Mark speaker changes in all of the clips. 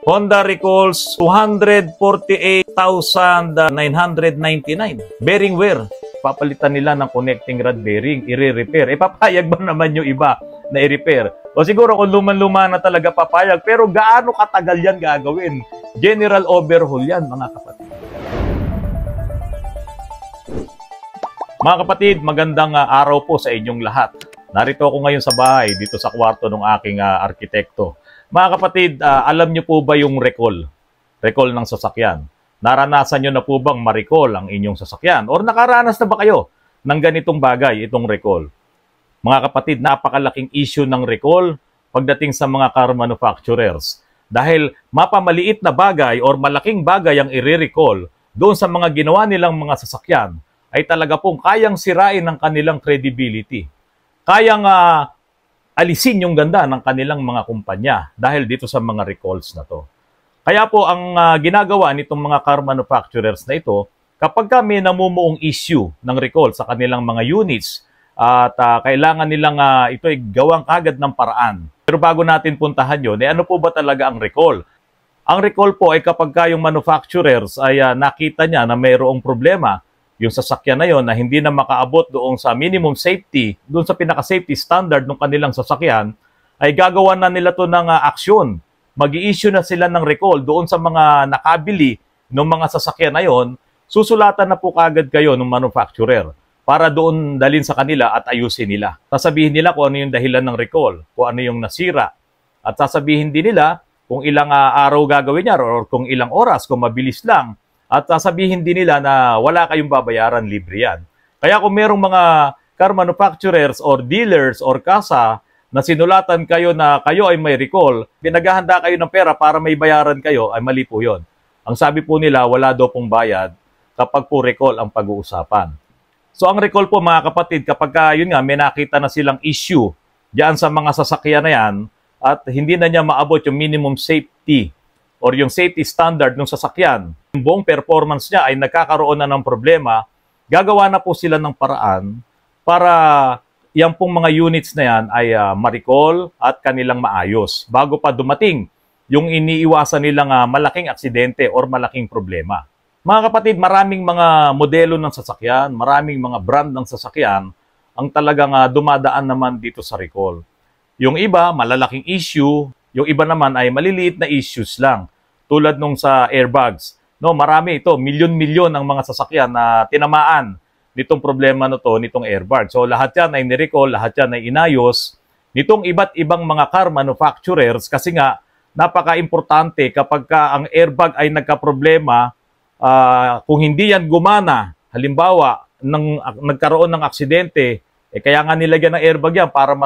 Speaker 1: Honda recalls 248,999. Bearing wear. Papalitan nila ng connecting rod bearing, i-repair. Papayag ba naman yung iba na i-repair? O siguro kung luman-luma na talaga papayag, pero gaano katagal yan gagawin? General overhaul yan, mga kapatid. Mga kapatid, magandang araw po sa inyong lahat. Narito ako ngayon sa bahay, dito sa kwarto ng aking arkitekto. Mga kapatid, alam niyo po ba yung recall? Recall ng sasakyan. Naranasan niyo na po bang ma-recall ang inyong sasakyan? Or nakaranas na ba kayo ng ganitong bagay, itong recall? Mga kapatid, napakalaking issue ng recall pagdating sa mga car manufacturers. Dahil mapamaliit na bagay or malaking bagay ang i-recall doon sa mga ginawa nilang mga sasakyan, ay talaga pong kayang sirain ang kanilang credibility. Kayang alisin yung ganda ng kanilang mga kumpanya dahil dito sa mga recalls na to. Kaya po ang ginagawa nitong mga car manufacturers na ito, kapag may namumuong issue ng recall sa kanilang mga units at kailangan nilang ito ay gawang agad ng paraan. Pero bago natin puntahan yun, ano po ba talaga ang recall? Ang recall po ay kapag yung manufacturers ay nakita niya na mayroong problema yung sasakyan na yon na hindi na makaabot doon sa minimum safety, doon sa pinaka-safety standard ng kanilang sasakyan, ay gagawa na nila to ng aksyon. Mag-i-issue na sila ng recall doon sa mga nakabili ng mga sasakyan na yon, susulatan na po kagad kayo ng manufacturer para doon dalhin sa kanila at ayusin nila. Sasabihin nila kung ano yung dahilan ng recall, kung ano yung nasira. At sasabihin din nila kung ilang araw gagawin niya or kung ilang oras, kung mabilis lang. At sasabihin din nila na wala kayong babayaran, libre yan. Kaya kung merong mga car manufacturers or dealers or kasa na sinulatan kayo na kayo ay may recall, pinaghahanda kayo ng pera para may bayaran kayo, ay mali po yun. Ang sabi po nila, wala daw pong bayad kapag po recall ang pag-uusapan. So ang recall po mga kapatid, kapag yun nga, may nakita na silang issue diyan sa mga sasakyan na yan at hindi na niya maabot yung minimum safety or yung safety standard ng sasakyan, yung buong performance niya ay nagkakaroon na ng problema, gagawa na po sila ng paraan para yung pong mga units na yan ay ma-recall at kanilang maayos bago pa dumating yung iniiwasan nilang malaking aksidente or malaking problema. Mga kapatid, maraming mga modelo ng sasakyan, maraming mga brand ng sasakyan ang talagang dumadaan naman dito sa recall. Yung iba, malalaking issue. Yung iba naman ay maliliit na issues lang, tulad nung sa airbags. No, marami ito, milyon-milyon ang mga sasakyan na tinamaan nitong problema na to, nitong airbag. So lahat yan ay ni-recall, lahat yan ay inayos nitong iba't ibang mga car manufacturers kasi nga napaka-importante kapag ang airbag ay nagka-problema, kung hindi yan gumana, halimbawa, nagkaroon ng aksidente, kaya nga nilagyan ng airbag yan para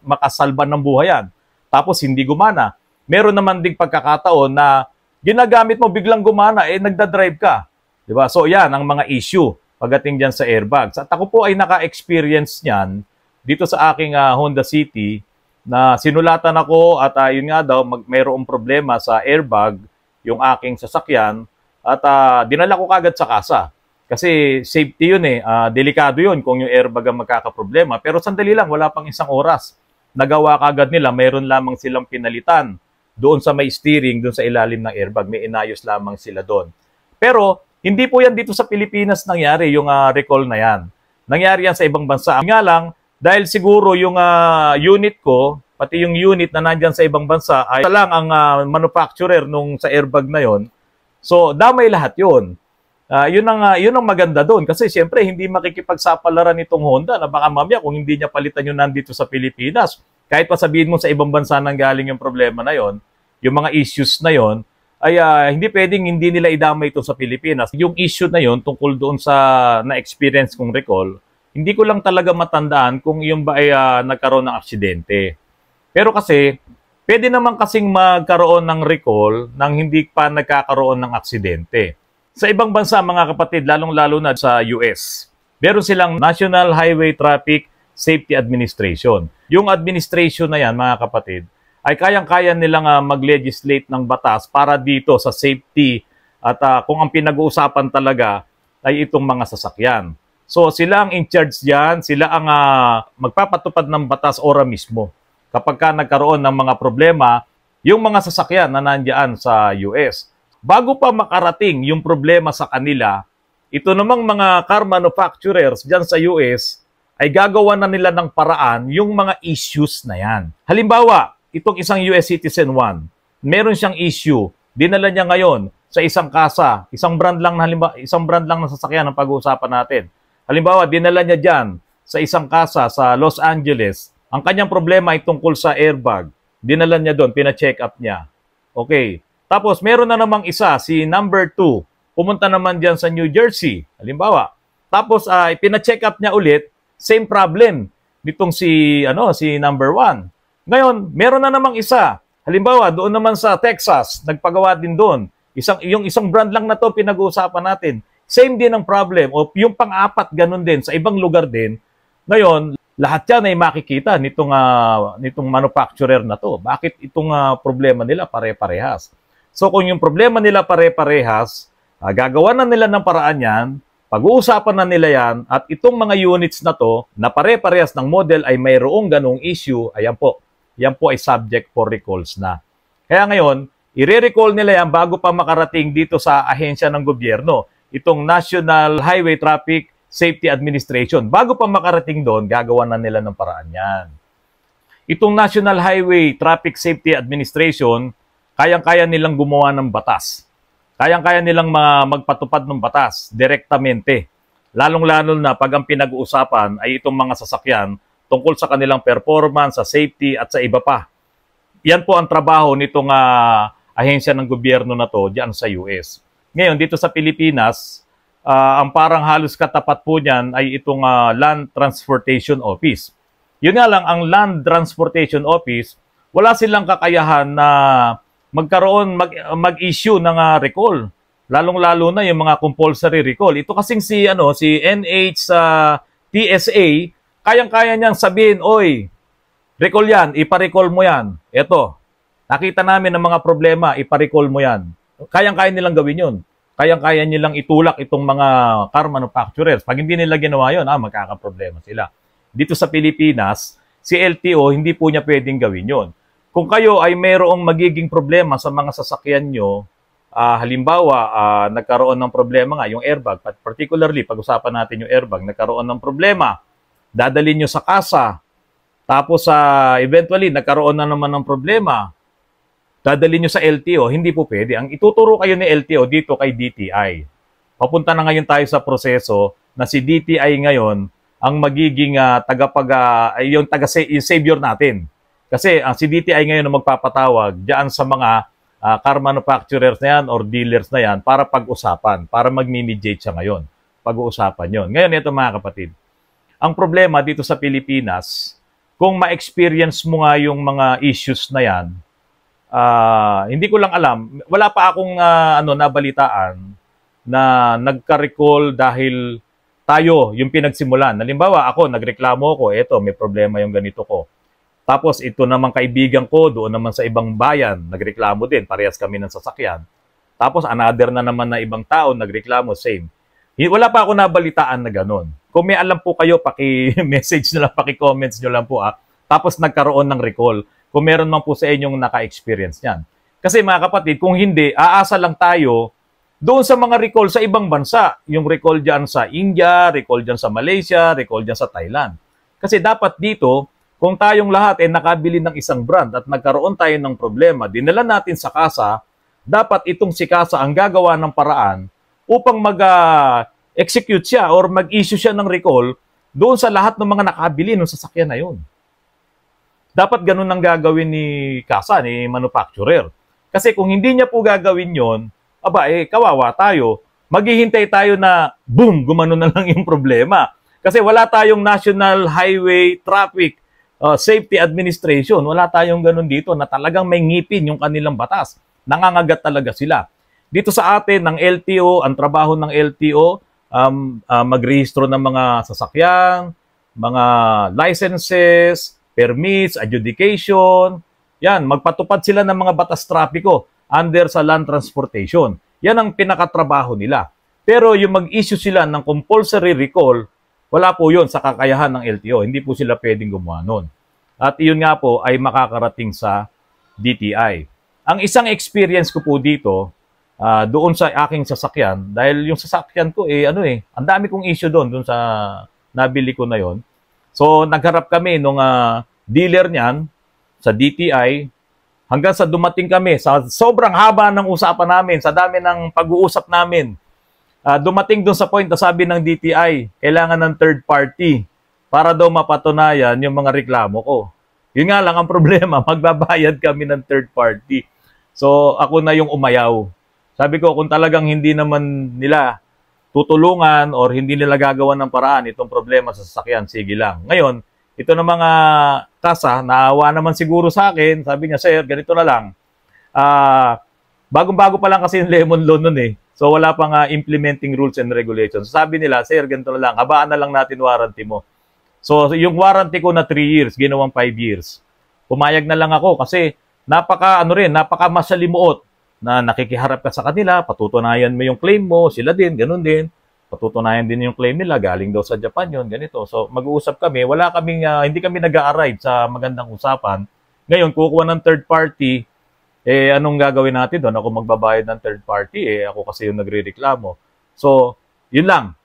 Speaker 1: makasalban ng buhay yan. Tapos hindi gumana. Meron naman ding pagkakataon na ginagamit mo biglang gumana, nagdadrive ka. Diba? So yan ang mga issue pagdating dyan sa airbags. At ako po ay naka-experience niyan dito sa aking Honda City na sinulatan ako at yun nga daw, mayroong problema sa airbag yung aking sasakyan at dinala ko kagad sa kasa. Kasi safety yun delikado yun kung yung airbag ang magkakaproblema. Pero sandali lang, wala pang isang oras. Nagawa kagad nila, mayroon lamang silang pinalitan doon sa may steering, doon sa ilalim ng airbag. May inayos lamang sila doon. Pero, hindi po yan dito sa Pilipinas nangyari, yung recall na yan. Nangyari yan sa ibang bansa. Nga lang, dahil siguro yung unit ko, pati yung unit na nandyan sa ibang bansa, ay isa lang ang manufacturer nung sa airbag na yon. So, damay lahat yun. Yun ang maganda doon kasi siyempre hindi makikipagsapalaran itong Honda na baka mamaya kung hindi niya palitan yun nandito sa Pilipinas. Kahit pa sabihin mo sa ibang bansa nang galing yung problema na yon, yung mga issues na yon, ay hindi pwedeng hindi nila idamay ito sa Pilipinas. Yung issue na yon tungkol doon sa na-experience kong recall, hindi ko lang talaga matandaan kung yung ba ay nagkaroon ng aksidente. Pero kasi, pwede naman kasing magkaroon ng recall nang hindi pa nagkakaroon ng aksidente. Sa ibang bansa, mga kapatid, lalong-lalo na sa US, meron silang National Highway Traffic Safety Administration. Yung administration na yan, mga kapatid, ay kayang-kaya nilang mag-legislate ng batas para dito sa safety at kung ang pinag-uusapan talaga ay itong mga sasakyan. So sila ang in charge diyan, sila ang magpapatupad ng batas ora mismo. Kapag ka nagkaroon ng mga problema yung mga sasakyan na nandiyan sa US. Bago pa makarating yung problema sa kanila, ito namang mga car manufacturers dyan sa US ay gagawa na nila ng paraan yung mga issues na yan. Halimbawa, itong isang US citizen 1, meron siyang issue, dinala niya ngayon sa isang kasa, isang brand lang ng sasakyan ang pag-uusapan natin. Halimbawa, dinala niya dyan sa isang kasa sa Los Angeles, ang kanyang problema ay tungkol sa airbag. Dinala niya doon, pina-check up niya. Okay. Tapos, meron na namang isa, si number 2, pumunta naman dyan sa New Jersey, halimbawa. Tapos, pina-check up niya ulit, same problem nitong si number 1. Ngayon, meron na namang isa. Halimbawa, doon naman sa Texas, nagpagawa din doon. Yung isang brand lang na to pinag-uusapan natin. Same din ang problem. O yung pang-apat, ganun din, sa ibang lugar din. Ngayon, lahat yan ay makikita nitong manufacturer na to. Bakit itong problema nila pare-parehas? So kung yung problema nila pare-parehas, gagawa na nila ng paraan yan, pag-uusapan na nila yan, at itong mga units na to, na pare-parehas ng model ay mayroong ganong issue, ayan po, yan po ay subject for recalls na. Kaya ngayon, i-recall nila yan bago pa makarating dito sa ahensya ng gobyerno, itong National Highway Traffic Safety Administration. Bago pa makarating doon, gagawa na nila ng paraan yan. Itong National Highway Traffic Safety Administration, kayang-kaya nilang gumawa ng batas. Kayang-kaya nilang magpatupad ng batas direktamente. Lalong-lalo na pag ang pinag-uusapan ay itong mga sasakyan tungkol sa kanilang performance, sa safety at sa iba pa. Yan po ang trabaho nitong ahensya ng gobyerno na to diyan sa US. Ngayon, dito sa Pilipinas, ang parang halos katapat po niyan ay itong Land Transportation Office. Yun nga lang, ang Land Transportation Office, wala silang kakayahan na mag-issue ng recall. Lalong-lalo na yung mga compulsory recall. Ito kasing si TSA, kayang-kaya niyang sabihin, oy, recall yan, ipa-recall mo yan. Eto, nakita namin ng mga problema, ipa-recall mo yan. Kayang-kaya nilang gawin yun. Kayang-kaya nilang itulak itong mga car manufacturers. Pag hindi nila ginawa yun, magkakaproblema sila. Dito sa Pilipinas, si LTO, hindi po niya pwedeng gawin yun. Kung kayo ay mayroong magiging problema sa mga sasakyan nyo, halimbawa, nagkaroon ng problema nga, yung airbag, particularly, pag-usapan natin yung airbag, nagkaroon ng problema, dadalhin nyo sa kasa, tapos eventually, nagkaroon na naman ng problema, dadalhin nyo sa LTO, hindi po pwede. Ang ituturo kayo ni LTO dito kay DTI. Papunta na ngayon tayo sa proseso na si DTI ngayon ang magiging yung savior natin. Kasi ang si DTI ngayon ang magpapatawag diyan sa mga car manufacturers na yan or dealers na yan para pag-usapan, para mag-mediate siya ngayon. Pag-uusapan yon. Ngayon, ito mga kapatid, ang problema dito sa Pilipinas, kung ma-experience mo nga yung mga issues na yan, hindi ko lang alam, wala pa akong nabalitaan na nagka-recall dahil tayo yung pinagsimulan. Halimbawa, ako, nagreklamo ko, eto, may problema yung ganito ko. Tapos ito naman kaibigan ko, doon naman sa ibang bayan, nagreklamo din, parehas kami ng sasakyan. Tapos another na naman na ibang tao, nagreklamo, same. Wala pa ako nabalitaan na ganun. Kung may alam po kayo, paki-message nyo lang, paki-comments nyo lang po. Tapos nagkaroon ng recall. Kung meron man po sa inyong naka-experience yan. Kasi mga kapatid, kung hindi, aasa lang tayo doon sa mga recall sa ibang bansa. Yung recall dyan sa India, recall dyan sa Malaysia, recall dyan sa Thailand. Kasi dapat dito, kung tayong lahat ay nakabili ng isang brand at nagkaroon tayo ng problema, dinala natin sa kasa, dapat itong si kasa ang gagawa ng paraan upang mag-execute siya or mag-issue siya ng recall doon sa lahat ng mga nakabili ng sasakyan na yun. Dapat ganun ang gagawin ni kasa, ni manufacturer. Kasi kung hindi niya po gagawin yon, kawawa tayo. Maghihintay tayo na, boom, gumano na lang yung problema. Kasi wala tayong National Highway Traffic Safety Administration. Wala tayong ganun dito na talagang may ngipin yung kanilang batas. Nangangagat talaga sila. Dito sa atin, ng LTO, ang trabaho ng LTO, magrehistro ng mga sasakyan, mga licenses, permits, adjudication. Yan, magpatupad sila ng mga batas trapiko under sa land transportation. Yan ang pinakatrabaho nila. Pero yung mag-issue sila ng compulsory recall, wala po yun sa kakayahan ng LTO. Hindi po sila pwedeng gumawa nun. At iyon nga po ay makakarating sa DTI. Ang isang experience ko po dito, doon sa aking sasakyan, dahil yung sasakyan ko, ang dami kong issue doon sa nabili ko na yon. So, nagharap kami nung dealer niyan sa DTI, hanggang sa dumating kami, sa sobrang haba ng usapan namin, sa dami ng pag-uusap namin, dumating doon sa point na sabi ng DTI, kailangan ng third party para daw mapatunayan yung mga reklamo ko. Yun nga lang ang problema, magbabayad kami ng third party. So, ako na yung umayaw. Sabi ko, kung talagang hindi naman nila tutulungan or hindi nila gagawa ng paraan itong problema sa sasakyan, sige lang. Ngayon, ito na mga kasa, naawa naman siguro sa akin. Sabi niya, sir, ganito na lang. Bagong-bago pa lang kasi yung lemon law nun eh. So, wala pang implementing rules and regulations. Sabi nila, sir, ganito na lang. Habaan na lang natin warranty mo. So, yung warranty ko na 3 years, ginawang 5 years. Pumayag na lang ako kasi napaka masalimuot na nakikiharap ka sa kanila, patutunayan mo yung claim mo, sila din, ganun din. Patutunayan din yung claim nila, galing daw sa Japan yun, ganito. So, mag-uusap kami, hindi kami nag-a-arrive sa magandang usapan. Ngayon, kukuha ng third party, anong gagawin natin doon? Ako magbabayad ng third party, ako kasi yung nagre-reklamo. So, yun lang.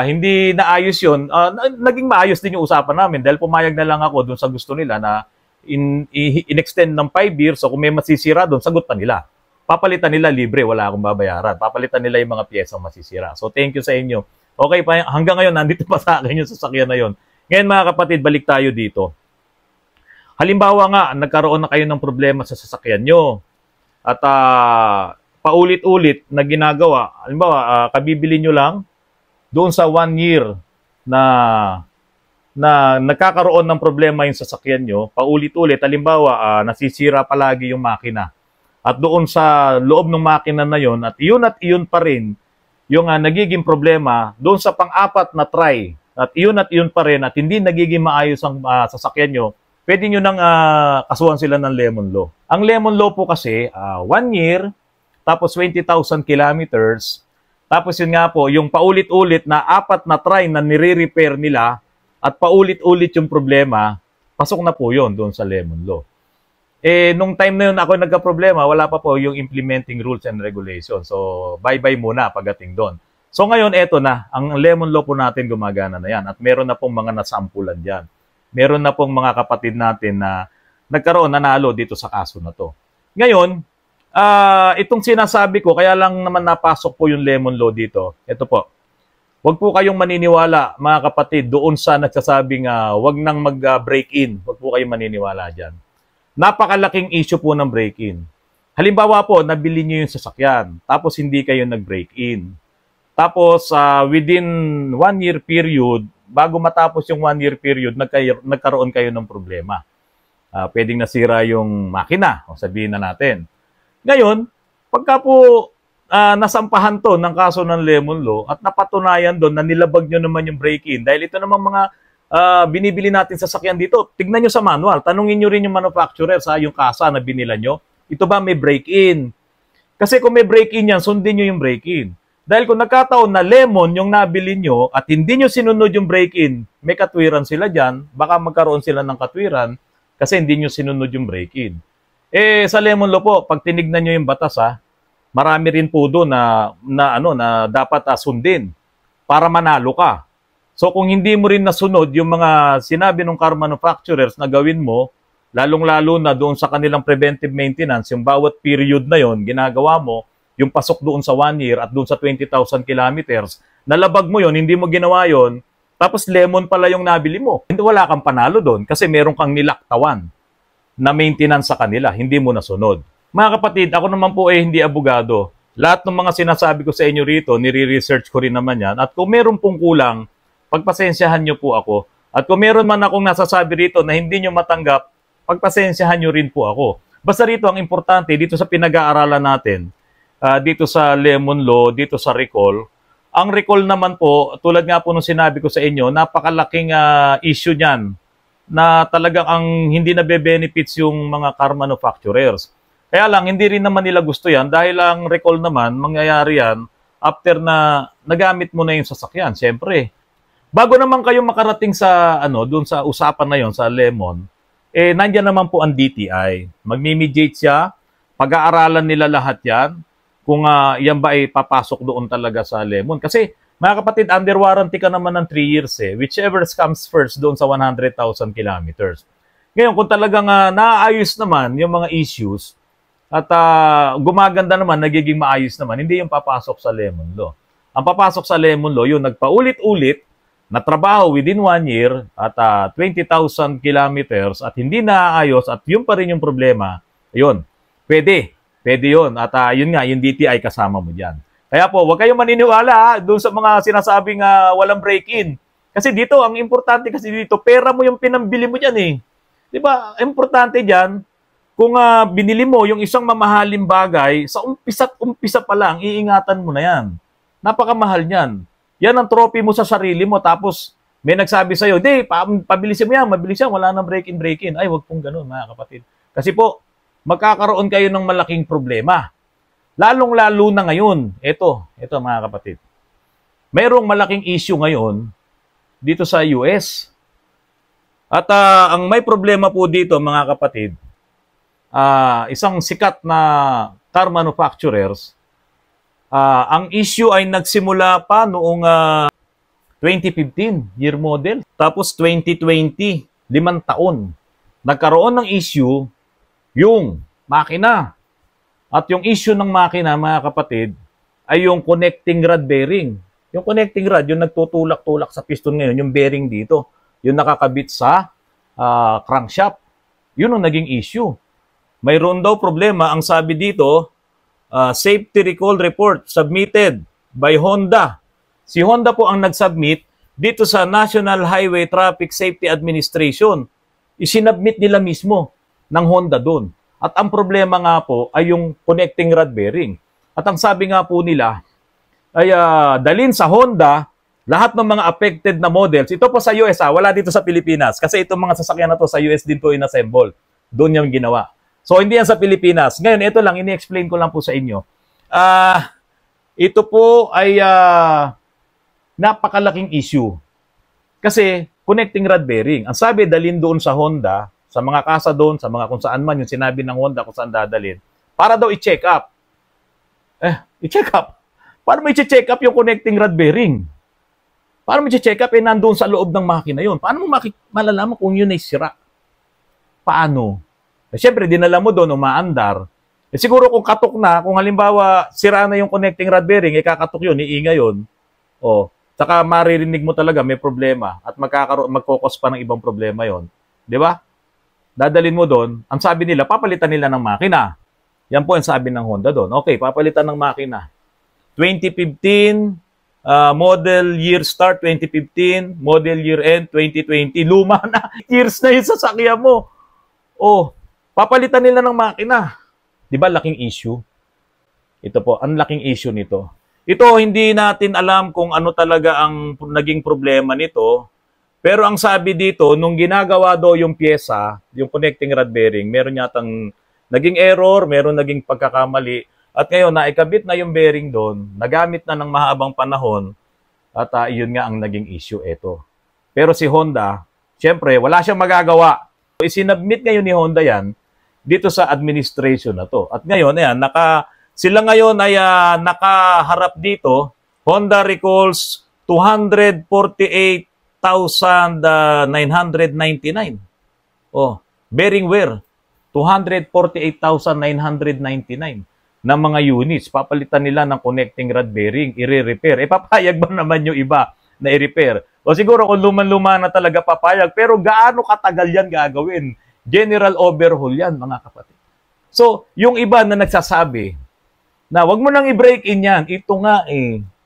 Speaker 1: Hindi naayos yun. Naging maayos din yung usapan namin dahil pumayag na lang ako doon sa gusto nila na in-extend ng 5 years, so kung may masisira doon, sagot pa nila. Papalitan nila libre, wala akong babayaran. Papalitan nila yung mga piyesang masisira. So, thank you sa inyo. Okay, hanggang ngayon, nandito pa sa akin yung sasakyan na yun. Ngayon, mga kapatid, balik tayo dito. Halimbawa nga, nagkaroon na kayo ng problema sa sasakyan nyo. At paulit-ulit na ginagawa. Halimbawa, kabibili nyo lang doon sa 1 year na nagkakaroon ng problema yung sasakyan nyo, paulit-ulit. Halimbawa, nasisira palagi yung makina. At doon sa loob ng makina na yon at iyon pa rin yung nagiging problema doon sa pang-apat na try at iyon pa rin at hindi nagiging maayos ang sasakyan nyo, pwede nyo nang kasuhan sila ng lemon law. Ang lemon law po kasi 1 year, tapos 20,000 kilometers, tapos yun nga po, yung paulit-ulit na 4 na try na nire-repair nila at paulit-ulit yung problema, pasok na po yun doon sa lemon law. Nung time na yun ako nagka-problema, wala pa po yung implementing rules and regulations. So, bye-bye muna pagdating doon. So, ngayon, eto na. Ang lemon law po natin gumagana na yan. At meron na pong mga nasampulan dyan. Meron na pong mga kapatid natin na nagkaroon, nanalo dito sa kaso na to. Ngayon, itong sinasabi ko, kaya lang naman napasok po yung lemon law dito. Ito po. Huwag po kayong maniniwala, mga kapatid, doon sa nagsasabing huwag nang mag-break-in. Huwag po kayong maniniwala dyan. Napakalaking issue po ng break-in. Halimbawa po, nabili niyo yung sasakyan, tapos hindi kayo nag-break-in. Tapos, within 1 year period, bago matapos yung 1 year period, nagkaroon kayo ng problema. Pwedeng nasira yung makina, o sabihin na natin. Ngayon, pagka po nasampahan to ng kaso ng lemon law at napatunayan doon na nilabag nyo naman yung break-in, dahil ito naman mga binibili natin sa sasakyan dito, tignan nyo sa manual, tanungin nyo rin yung manufacturer sa yung kasa na binila nyo, ito ba may break-in? Kasi kung may break-in yan, sundin nyo yung break-in. Dahil kung nagkataon na lemon yung nabili nyo at hindi nyo sinunod yung break-in, may katwiran sila dyan, baka magkaroon sila ng katwiran kasi hindi nyo sinunod yung break-in. Sa lemon law po, pag tinignan nyo yung batas marami rin po doon na dapat sundin para manalo ka. So kung hindi mo rin nasunod yung mga sinabi ng car manufacturers na gawin mo, lalong-lalo na doon sa kanilang preventive maintenance, yung bawat period na yon ginagawa mo, yung pasok doon sa 1 year at doon sa 20,000 kilometers, nalabag mo yon, hindi mo ginawa yon, tapos lemon pala yung nabili mo. Hindi, wala kang panalo doon kasi meron kang nilaktawan na maintenance sa kanila, hindi mo nasunod. Mga kapatid, ako naman po hindi abogado. Lahat ng mga sinasabi ko sa inyo rito, nire-research ko rin naman yan. At kung meron pong kulang, pagpasensyahan nyo po ako. At kung meron man akong nasasabi rito na hindi nyo matanggap, pagpasensyahan nyo rin po ako. Basta rito, ang importante, dito sa pinag-aaralan natin, dito sa lemon law, dito sa recall, ang recall naman po, tulad nga po nung sinabi ko sa inyo, napakalaking issue niyan na talagang ang hindi nabe-benefits yung mga car manufacturers. Kaya lang, hindi rin naman nila gusto yan dahil ang recall naman, mangyayari yan after na nagamit mo na yung sasakyan. Siyempre, bago naman kayo makarating sa doon sa usapan na yon sa lemon, nandiyan naman po ang DTI. Magmi-mediate siya pag-aaralan nila lahat yan kung yan ba ay papasok doon talaga sa Lemon. Kasi, mga kapatid, under warranty ka naman ng 3 years whichever comes first doon sa 100,000 kilometers. Ngayon, kung talagang naayos naman yung mga issues at gumaganda naman, nagiging maayos naman, hindi yung papasok sa Lemon Law. Ang papasok sa Lemon Law, yung nagpaulit-ulit na trabaho within 1 year at 20,000 kilometers at hindi naayos at yun pa rin yung problema, yun, pwede yun. At yun nga, yung DTI kasama mo dyan. Kaya po, huwag kayong maniniwala doon sa mga sinasabing walang break-in. Kasi dito, ang importante kasi dito, pera mo yung pinambili mo dyan eh. Di ba? Importante dyan, kung binili mo yung isang mamahaling bagay, sa umpisa pa lang, iingatan mo na yan. Napakamahal niyan. Yan ang trophy mo sa sarili mo. Tapos, may nagsabi sa'yo, di, pabilisin mo yan, mabilis yan, wala nang break-in. Ay, huwag pong ganun, mga kapatid. Kasi po, magkakaroon kayo ng malaking problema. Lalong-lalo na ngayon, ito mga kapatid. Mayroong malaking issue ngayon dito sa US. At ang may problema po dito, mga kapatid, isang sikat na car manufacturers, ang issue ay nagsimula pa noong 2015, year model. Tapos 2020, 5 taon. Nagkaroon ng issue yung makina. At yung issue ng makina, mga kapatid, ay yung connecting rod bearing. Yung connecting rod, yung nagtutulak-tulak sa piston ngayon, yung bearing dito, yung nakakabit sa crankshaft. Yun ang naging issue. Mayroon daw problema. Ang sabi dito, safety recall report submitted by Honda. Si Honda po ang nag-submit dito sa National Highway Traffic Safety Administration. Isinubmit nila mismo ng Honda doon. At ang problema nga po ay yung connecting rod bearing. At ang sabi nga po nila ay dalhin sa Honda lahat ng mga affected na models. Ito po sa US, wala dito sa Pilipinas. Kasi itong mga sasakyan na to sa US din po inassemble. Doon yung ginawa. So, hindi yan sa Pilipinas. Ngayon, ito lang, ini-explain ko lang po sa inyo. Ito po ay napakalaking issue. Kasi, connecting rod bearing. Ang sabi, dalhin doon sa Honda, sa mga kasa doon, sa mga kung saan man, yung sinabi ng Honda kung saan dadalhin, para daw i-check up. I-check up? Paano mo i-check up yung connecting rod bearing? Paano mo i-check up? Nandoon sa loob ng makina yun. Paano mo malalaman kung yun ay sira? Paano? Siyempre, dinala mo doon, umaandar. Siguro kung katok na, kung halimbawa sira na yung connecting rod bearing, kakatok yun, iinga yun. Saka maririnig mo talaga may problema at mag-focus pa ng ibang problema yon. Di ba? Dadalhin mo doon, ang sabi nila, papalitan nila ng makina. Yan po ang sabi ng Honda doon. Okay, papalitan ng makina. 2015, model year start 2015, model year end 2020. Luma na. Years na yung sasakyan mo. Papalitan nila ng makina. Di ba laking issue? Ito po, ang laking issue nito. Ito, hindi natin alam kung ano talaga ang naging problema nito. Pero ang sabi dito, nung ginagawa daw yung pyesa, yung connecting rod bearing, meron yatang naging error, meron naging pagkakamali. At ngayon, naikabit na yung bearing doon, nagamit na ng mahabang panahon, at yun nga ang naging issue ito. Pero si Honda, syempre, wala siyang magagawa. Isinubmit ngayon ni Honda yan dito sa administration na to. At ngayon, ayan, sila ngayon ay nakaharap dito, Honda recalls 248,999. Bearing wear, 248,999 na mga units. Papalitan nila ng connecting rod bearing, i-repair. Papayag ba naman yung iba na i-repair? O siguro kung luman-luma na talaga papayag, pero gaano katagal yan gagawin? General overhaul yan, mga kapatid. So, yung iba na nagsasabi na wag mo nang i-break in yan, ito nga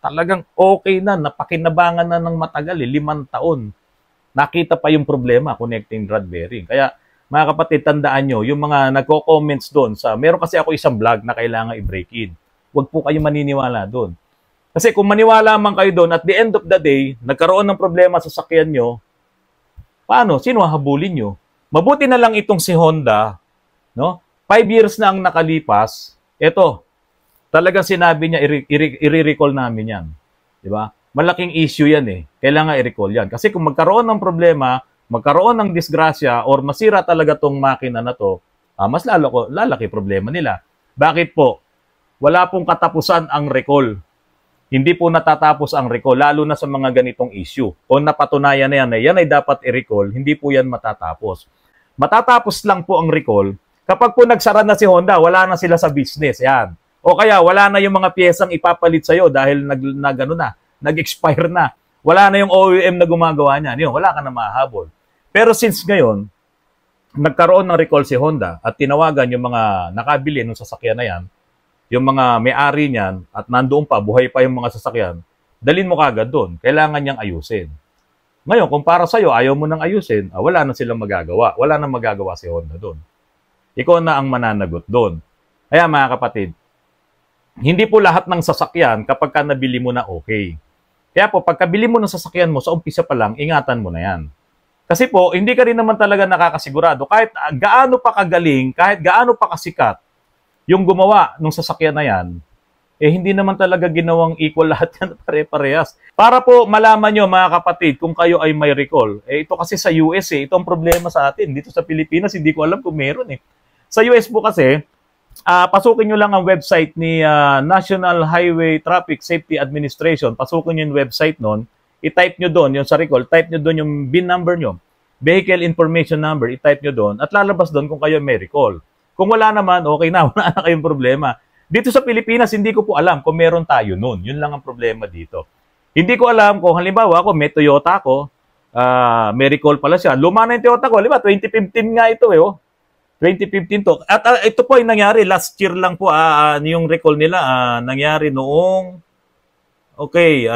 Speaker 1: talagang okay na, napakinabangan na ng matagal 5 taon. Nakita pa yung problema, connecting rod bearing. Kaya, mga kapatid, tandaan nyo, yung mga nagko-comments doon meron kasi ako isang vlog na kailangan i-break in. Huwag po kayo maniniwala doon. Kasi kung maniwala man kayo doon, at the end of the day, nagkaroon ng problema sa sakyan nyo, paano? Sino hahabulin nyo? Mabuti na lang itong si Honda, no? 5 years na ang nakalipas, eto, talagang sinabi niya, i-recall namin yan. Diba? Malaking issue yan Kailangan i-recall yan. Kasi kung magkaroon ng problema, magkaroon ng disgrasya, or masira talaga tong makina na to, mas lalaki problema nila. Bakit po? Wala pong katapusan ang recall. Hindi po natatapos ang recall, lalo na sa mga ganitong issue. Kung napatunayan na yan ay dapat i-recall, hindi po yan matatapos. Matatapos lang po ang recall kapag po nagsara na si Honda, wala na sila sa business. Yan. O kaya wala na yung mga piyesang ipapalit sa'yo dahil nag-expire na. Wala na yung OEM na gumagawa niyan. Yun, wala ka na mahahabol. Pero since ngayon, nagkaroon ng recall si Honda at tinawagan yung mga nakabili ng sasakyan na yan, yung mga may-ari niyan at nandoon pa, buhay pa yung mga sasakyan, dalhin mo kagad doon. Kailangan niyang ayusin. Ngayon, kung para sa'yo, ayaw mo nang ayusin, wala na silang magagawa. Wala na magagawa si Honda doon. Ikaw na ang mananagot doon. Kaya mga kapatid, hindi po lahat ng sasakyan kapag ka nabili mo na okay. Kaya po, pagkabili mo ng sasakyan mo, sa umpisa pa lang, ingatan mo na yan. Kasi po, hindi ka rin naman talaga nakakasigurado. Kahit gaano pa kagaling, kahit gaano pa kasikat, yung gumawa ng sasakyan na yan, hindi naman talaga ginawang equal lahat yan pare-parehas. Para po malaman nyo mga kapatid kung kayo ay may recall. Ito kasi sa US ito ang problema sa atin. Dito sa Pilipinas, hindi ko alam kung meron Sa US po kasi, pasukin nyo lang ang website ni National Highway Traffic Safety Administration. Pasukin nyo yung website nun. I-type nyo doon yung sa recall. Type nyo doon yung VIN number nyo. Vehicle Information Number. I-type nyo doon. At lalabas doon kung kayo may recall. Kung wala naman, okay na. Wala na kayong problema. Dito sa Pilipinas, hindi ko po alam kung meron tayo nun. Yun lang ang problema dito. Hindi ko alam kung halimbawa ako, may Toyota ko, may recall pala siya. Luma na yung Toyota ko. Halimbawa, 2015 nga ito 2015 to. At ito po ay nangyari. Last year lang po yung recall nila. Nangyari noong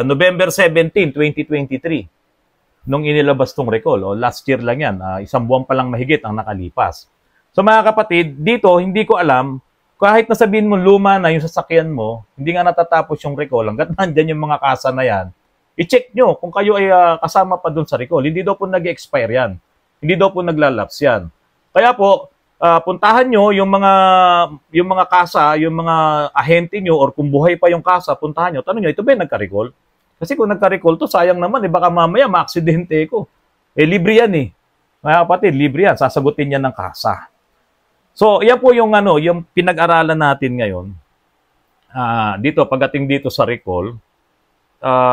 Speaker 1: November 17, 2023. Nung inilabas tong recall. Last year lang yan. Isang buwan pa lang mahigit ang nakalipas. So mga kapatid, dito hindi ko alam, kahit nasabihin mo luma na yung sasakyan mo, hindi nga natatapos yung recall, hanggat nandyan yung mga kasa na yan, i-check nyo kung kayo ay kasama pa dun sa recall. Hindi daw po nag-expire yan. Hindi daw po naglalaps yan. Kaya po, puntahan nyo yung mga kasa, yung mga ahente nyo, or kung buhay pa yung kasa, puntahan nyo, tanong nyo, ito ba yung nagka-recall? Kasi kung nagka-recall to, sayang naman, baka mamaya ma-aksidente ko. Libre yan Mga kapatid, libre yan. Sasagutin yan ng kasa. So, yan po yung pinag-aralan natin ngayon. Dito, pagdating dito sa recall,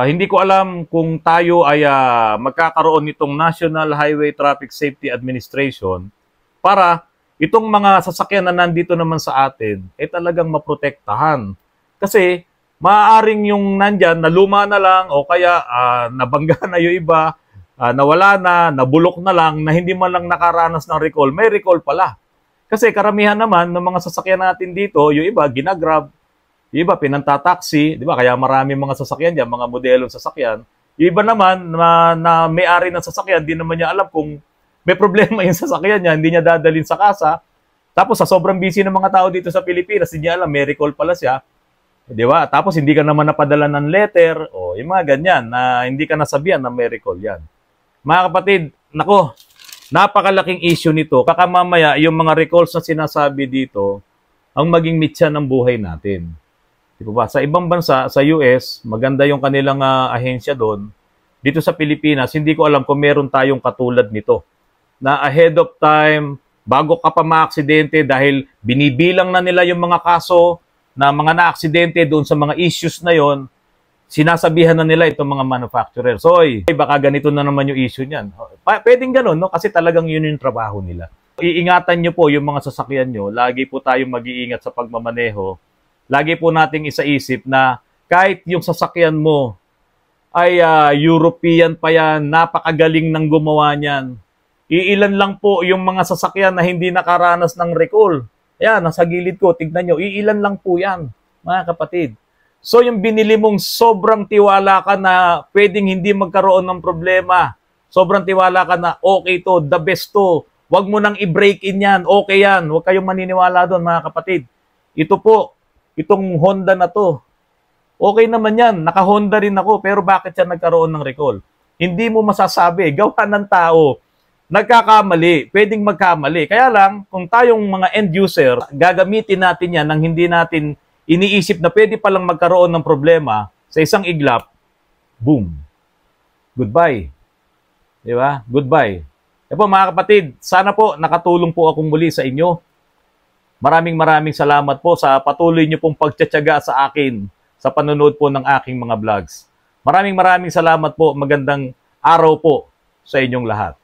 Speaker 1: hindi ko alam kung tayo ay magkakaroon nitong National Highway Traffic Safety Administration para itong mga sasakyan na nandito naman sa atin talagang maprotektahan. Kasi maaaring yung nandyan, naluma na lang o kaya nabangga na yung iba, nawala na, nabulok na lang, na hindi man lang nakaranas ng recall, may recall pala. Kasi karamihan naman ng mga sasakyan natin dito, yung iba ginagrab, yung iba pinantataksi, di ba? Kaya marami mga sasakyan diyan, mga modelong sasakyan. Yung iba naman na may-ari ng sasakyan, di naman niya alam kung may problema yung sasakyan niya, hindi niya dadalhin sa kasa. Tapos sa sobrang busy ng mga tao dito sa Pilipinas, hindi niya alam, may recall pala siya. Di ba? Tapos hindi ka naman napadala ng letter, yung mga ganyan, na hindi ka nasabihan na may recall yan. Mga kapatid, nako, napakalaking issue nito. Baka mamaya, yung mga recalls na sinasabi dito, ang maging mitya ng buhay natin. Di ba? Sa ibang bansa, sa US, maganda yung kanilang ahensya doon. Dito sa Pilipinas, hindi ko alam kung meron tayong katulad nito. Na ahead of time, bago ka pa ma-aksidente, dahil binibilang na nila yung mga kaso na mga na-aksidente doon sa mga issues na yon, sinasabihan na nila itong mga manufacturer. So, baka ganito na naman yung issue niyan. Pwedeng ganun, no? Kasi talagang yun yung trabaho nila. Iingatan nyo po yung mga sasakyan nyo. Lagi po tayong mag-iingat sa pagmamaneho. Lagi po nating isaisip na kahit yung sasakyan mo ay European pa yan, napakagaling ng gumawa niyan. Iilan lang po yung mga sasakyan na hindi nakaranas ng recall. Ayan, nasa gilid ko, tignan nyo. Iilan lang po yan, mga kapatid. So yung binili mong sobrang tiwala ka na pwedeng hindi magkaroon ng problema. Sobrang tiwala ka na okay to, the best to. Huwag mo nang i-break in yan, okay yan. Huwag kayong maniniwala doon mga kapatid. Ito po, itong Honda na to. Okay naman yan, naka-Honda rin ako, pero bakit siya nagkaroon ng recall? Hindi mo masasabi, gawa ng tao. Nagkakamali, pwedeng magkamali. Kaya lang, kung tayong mga end user, gagamitin natin yan nang hindi natin iniisip na pwede palang magkaroon ng problema sa isang iglap, boom. Goodbye. Di ba? Goodbye. E po mga kapatid, sana po nakatulong po akong muli sa inyo. Maraming salamat po sa patuloy niyo pong pagtsatsaga sa akin sa panonood po ng aking mga vlogs. Maraming salamat po. Magandang araw po sa inyong lahat.